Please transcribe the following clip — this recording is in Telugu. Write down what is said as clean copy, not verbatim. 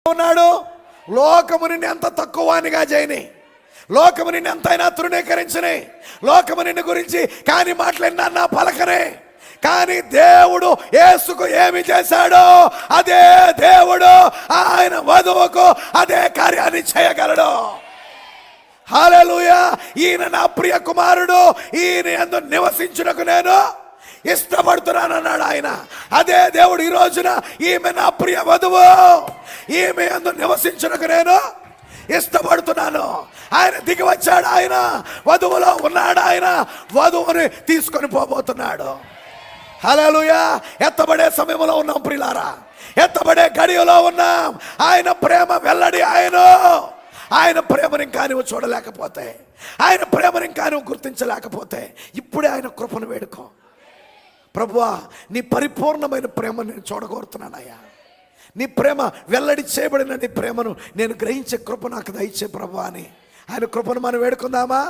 ఉన్నాడు. లోకము నిన్ను ఎంత తక్కువనిగా చేయని, లోకము నిన్ను ఎంతైనా తృణీకరించని, లోకము నిన్ను గురించి కాని మాటలన్నా పలకనే, కానీ దేవుడు యేసుకు ఏమి చేశాడో అదే దేవుడు ఆయన వధువుకు అదే కార్యాన్ని చేయగలడు. హల్లెలూయా. ఈయన నా ప్రియ కుమారుడు, ఈయన యందు నివసించుటకు నేను ఇష్టపడుతున్నానన్నాడు ఆయన. అదే దేవుడు ఈ రోజున ఈమె నా ప్రియ వధువు, ఈమె యందు నివసించుటకు నేను ఇష్టపడుతున్నాను. ఆయన దిగి వచ్చాడు, ఆయన వధువులో ఉన్నాడు, ఆయన వధువుని తీసుకొని పోబోతున్నాడు. హల్లెలూయా. ఎత్తబడే సమయంలో ఉన్నాం ప్రియులారా, ఎత్తబడే గడియలో ఉన్నాం. ఆయన ప్రేమ వెల్లడి. ఆయన ప్రేమని ఇంకా నువ్వు చూడలేకపోతే, ఆయన ప్రేమని ఇంకా నువ్వు గుర్తించలేకపోతే ఇప్పుడే ఆయన కృపను వేడుకో. ప్రభువా, నీ పరిపూర్ణమైన ప్రేమను నేను చూడగోరుతున్నానయ్యా. నీ ప్రేమ వెల్లడి చేయబడిన నీ ప్రేమను నేను గ్రహించే కృప నాకు దయచే ప్రభువా అని ఆయన కృపను మనం వేడుకుందామా?